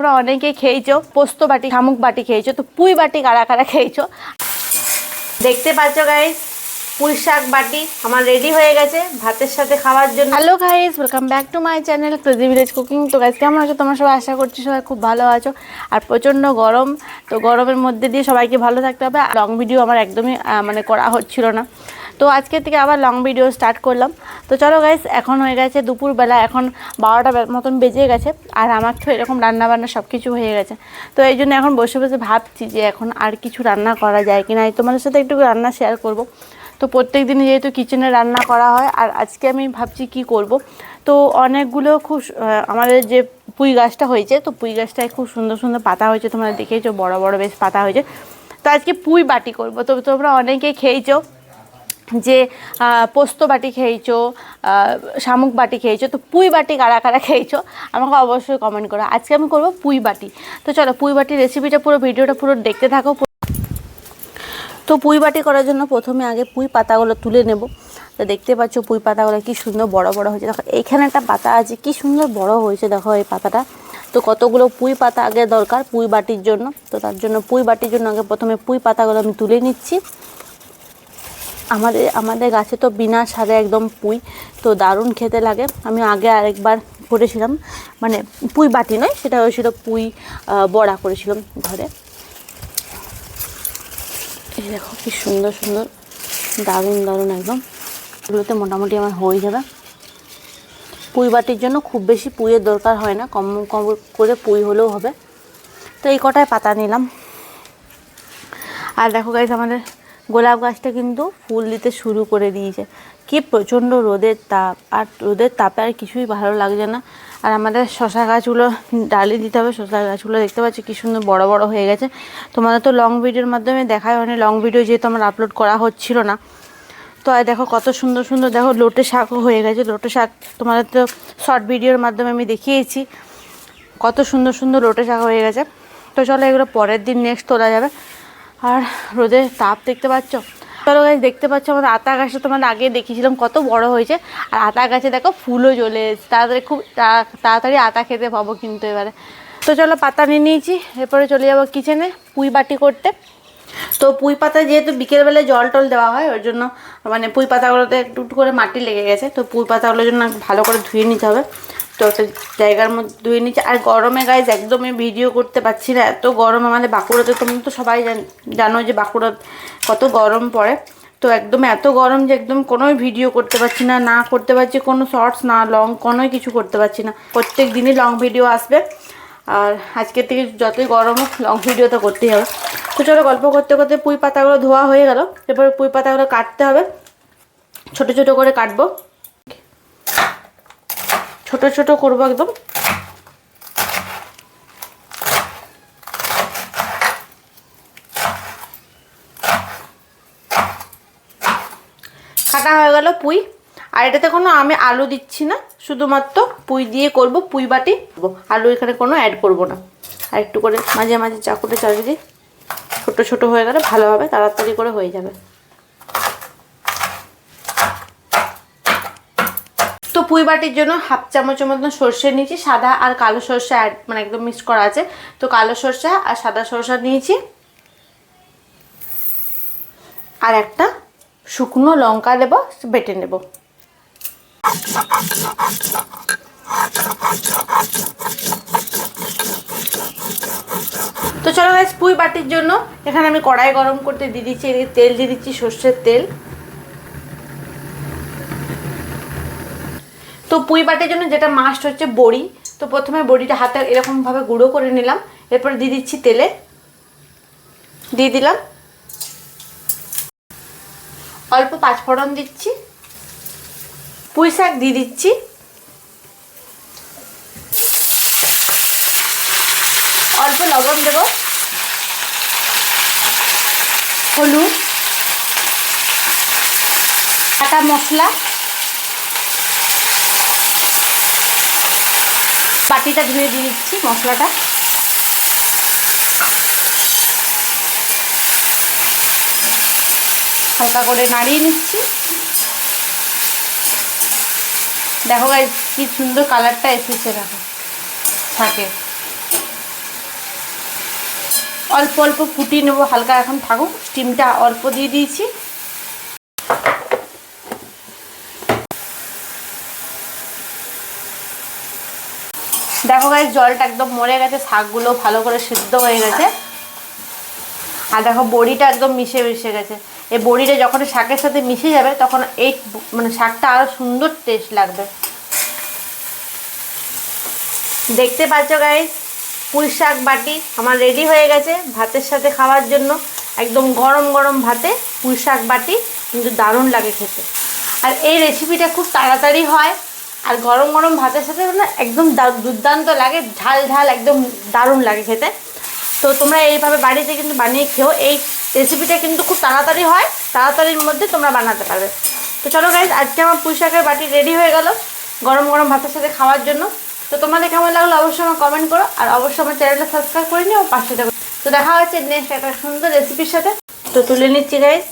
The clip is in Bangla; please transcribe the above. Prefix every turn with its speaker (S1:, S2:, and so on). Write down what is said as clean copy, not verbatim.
S1: তোমরা অনেকেই খেয়েছো পোস্ত বাটি, শামুক বাটি খেয়েছো, তো পুঁই বাটি কারা কারা খেয়েছো। দেখতে পাচ্ছ গাইস, পুঁই শাক বাটি আমার রেডি হয়ে গেছে ভাতের সাথে খাওয়ার জন্য। Hello guys, welcome back to my channel crazy village cooking. তো গাইস কেমন আছো তোমরা সবাই? আশা করছি সবাই খুব ভালো আছো। আর প্রচণ্ড গরম, তো গরমের মধ্যে দিয়ে সবাইকে ভালো থাকতে হবে। লং ভিডিও আমার একদমই করা হচ্ছিল না, তো আজকে থেকে আবার লং ভিডিও স্টার্ট করলাম। তো চলো গাইস, এখন হয়ে গেছে দুপুরবেলা, এখন 12টা মতন বেজে গেছে। আর আমার তো এরকম রান্নাবান্না সব কিছু হয়ে গেছে, তো এই জন্য এখন বসে বসে ভাবছি যে এখন আর কিছু রান্না করা যায় কি না, তোমাদের সাথে একটু রান্না শেয়ার করব। তো প্রত্যেক দিনই যেহেতু কিচেনে রান্না করা হয়, আর আজকে আমি ভাবছি কি করব। তো অনেকগুলো খুব আমাদের যে পুঁই গাছটা হয়েছে, তো পুঁই গাছটায় খুব সুন্দর সুন্দর পাতা হয়েছে, তোমরা দেখেছো বড় বড় বেশ পাতা হয়েছে। তো আজকে পুঁই বাটি করব। তো তোমরা অনেকেই খেয়েছো যে পোস্ত বাটি খেয়েছো, শামুক বাটি খেয়েছো, তো পুঁই বাটি কারা কারা খেয়েছো আমাকে অবশ্যই কমেন্ট করো। আজকে আমি করব পুঁই বাটি। তো চলো পুঁই বাটির রেসিপিটা পুরো ভিডিওটা পুরো দেখতে থাকো। তো পুঁই বাটি করার জন্য প্রথমে আগে পুঁই পাতাগুলো তুলে নেব। তো দেখতে পাচ্ছ পুঁই পাতাগুলো কি সুন্দর বড় বড় হয়েছে। দেখো এইখানে একটা পাতা আছে, কি সুন্দর বড় হয়েছে দেখো এই পাতাটা। তো কতগুলো পুঁই পাতা আগে দরকার পুঁই বাটির জন্য। তো তার জন্য পুঁই বাটির জন্য আগে প্রথমে পুঁই পাতাগুলো আমি তুলে নিচ্ছি। আমাদের গাছে তো বিনা সারে একদম পুঁই, তো দারুণ খেতে লাগে। আমি আগে আরেকবার করেছিলাম, মানে পুঁই বাটি নয়, সেটা হয়েছিল পুঁই বড়া করেছিলাম ঘরে। এই দেখো কি সুন্দর সুন্দর দারুণ দারুণ একদম, এগুলোতে মোটামুটি আমার হয়ে যাবে। পুঁই বাটির জন্য খুব বেশি পুঁইয়ের দরকার হয় না, কম কম করে পুঁই হলেও হবে। তো এই কটায় পাতা নিলাম। আর দেখো গাইস, আমাদের গোলাপ গাছটা কিন্তু ফুল দিতে শুরু করে দিয়েছে। কি প্রচণ্ড রোদের তাপ, আর রোদের তাপে আর কিছুই ভালো লাগছে না। আর আমাদের শশা গাছগুলো ডালি দিতে হবে। শশা গাছগুলো দেখতে পাচ্ছি কি সুন্দর বড় বড় হয়ে গেছে। তোমাদের তো লং ভিডিওর মাধ্যমে দেখায় হয়নি, লং ভিডিও যেহেতু আমার আপলোড করা হচ্ছিল না। তো আর দেখো কত সুন্দর সুন্দর, দেখো লোটে শাকও হয়ে গেছে। লোটে শাক তোমাদের তো শর্ট ভিডিওর মাধ্যমে আমি দেখিয়েছি, কত সুন্দর সুন্দর লোটে শাক হয়ে গেছে। তো চলো এগুলো পরের দিন নেক্সট তোলা যাবে। আর রোদের তাপ দেখতে পাচ্ছ। চলো গাছ, দেখতে পাচ্ছ আমাদের আতা গাছটা তোমাদের আগে দেখিয়েছিলাম কত বড় হয়েছে। আর আতা গাছে দেখো ফুলও চলে এসেছে, তাড়াতাড়ি খুব তাড়াতাড়ি আতা খেতে পাবো কিন্তু এবারে। তো চলো পাতা নিয়ে নিয়েছি, এরপরে চলে যাবো কিচেনে পুঁই বাটি করতে। তো পুঁই পাতা যেহেতু বিকেলবেলায় জল টল দেওয়া হয়, ওর জন্য পুঁই পাতাগুলোতে একটু একটু করে মাটি লেগে গেছে। তো পুঁই পাতাগুলোর জন্য ভালো করে ধুয়ে নিতে হবে। তো একটা জায়গার মধ্যে ধুয়ে নিচ্ছে। আর গরমে গাইজ একদমই ভিডিও করতে পারছি না, এত গরম আমাদের বাঁকুড়াতে। তোমরা তো সবাই জানো যে বাঁকুড়া কত গরম পড়ে। তো একদম এত গরম যে একদম কোনোই ভিডিও করতে পারছি না, না করতে পারছি কোনো শর্টস, না লং, কোনোই কিছু করতে পারছি না। প্রত্যেক দিনই লং ভিডিও আসবে, আর আজকের থেকে যতই গরম হোক লং ভিডিও তো করতেই হবে। তো চলো গল্প করতে করতে পুঁই পাতাগুলো ধোয়া হয়ে গেল। এরপরে পুঁই পাতাগুলো কাটতে হবে, ছোট ছোট করে কাটবো, ছোট ছোট করবো একদম। কাটা হয়ে গেল পুঁই। আর এটাতে কোনো আমি আলু দিচ্ছি না, শুধুমাত্র পুঁই দিয়ে করব পুঁই বাটি। আলু এখানে কোনো অ্যাড করব না। আর একটু করে মাঝে মাঝে চাকুতে চালিয়ে দিই, ছোট ছোট হয়ে গেলে ভালোভাবে তাড়াতাড়ি করে হয়ে যাবে। তো পুঁই বাটির জন্য হাফ চামচের মতন সর্ষে নিয়েছি, সাদা আর কালো সর্ষে অ্যাড একদম মিক্স করা আছে। তো কালো সর্ষে আর সাদা সর্ষে নিয়েছি, আর একটা শুকনো লঙ্কা দেবো, বেটে নেব। তো চলো গাইস, পুঁই বাটির জন্য এখানে আমি কড়াই গরম করতে দিয়ে দিচ্ছি, তেল দিয়ে দিচ্ছি সর্ষের তেল। তো পুঁই বাটির জন্য যেটা মাস্ট হচ্ছে বড়ি। তো প্রথমে বড়িটা হাতে এরকমভাবে গুঁড়ো করে নিলাম, এরপরে দিয়ে দিচ্ছি তেলে, দিয়ে দিলাম অল্প পাঁচফোড়ন দিচ্ছি, পুঁই শাক দিয়ে দিচ্ছি, অল্প লবণ দেব, হলুদ, কাটা মশলা, বাটিটা ধুয়ে দিয়ে দিচ্ছি মশলাটা, হালকা করে নাড়িয়ে নিচ্ছি। দেখো গাইস কি সুন্দর কালারটা এসেছে, দেখো থাকে। অল্প অল্প ফুটিয়ে নেবো, হালকা এখন থাকুক, স্টিমটা অল্প দিয়ে দিয়েছি। দেখো গাইস জলটা একদম মরে গেছে, শাকগুলো ভালো করে সিদ্ধ হয়ে গেছে। আর দেখো বড়িটা একদম মিশে গেছে। এই বড়িটা যখন শাকের সাথে মিশে যাবে তখন এই মানে শাকটা আরও সুন্দর টেস্ট লাগবে। দেখতে পাচ্ছ গাইস পুঁই শাক বাটি আমার রেডি হয়ে গেছে ভাতের সাথে খাওয়ার জন্য। একদম গরম গরম ভাতে পুঁই শাক বাটি কিন্তু দারুণ লাগে খেতে। আর এই রেসিপিটা খুব তাড়াতাড়ি হয়, আর গরম গরম ভাতের সাথে না একদম দুর্দান্ত লাগে, ঝাল ঝাল একদম দারুণ লাগে খেতে। তো তোমরা এইভাবে বাড়িতে কিন্তু বানিয়ে খেও। এই রেসিপিটা কিন্তু খুব তাড়াতাড়ি হয়, তাড়াতাড়ির মধ্যে তোমরা বানাতে পারবে। তো চলো গাইস আজকে আমার পুঁই শাকের বাটি রেডি হয়ে গেল গরম গরম ভাতের সাথে খাওয়ার জন্য। তো তোমাদের কেমন লাগলো অবশ্যই আমার কমেন্ট করো, আর অবশ্যই আমার চ্যানেলটা সাবস্ক্রাইব করে নিও, পাশে থাকো। তো দেখা হচ্ছে নেক্সট একটা সুন্দর রেসিপির সাথে। তো তুলে নিচ্ছি গাইস।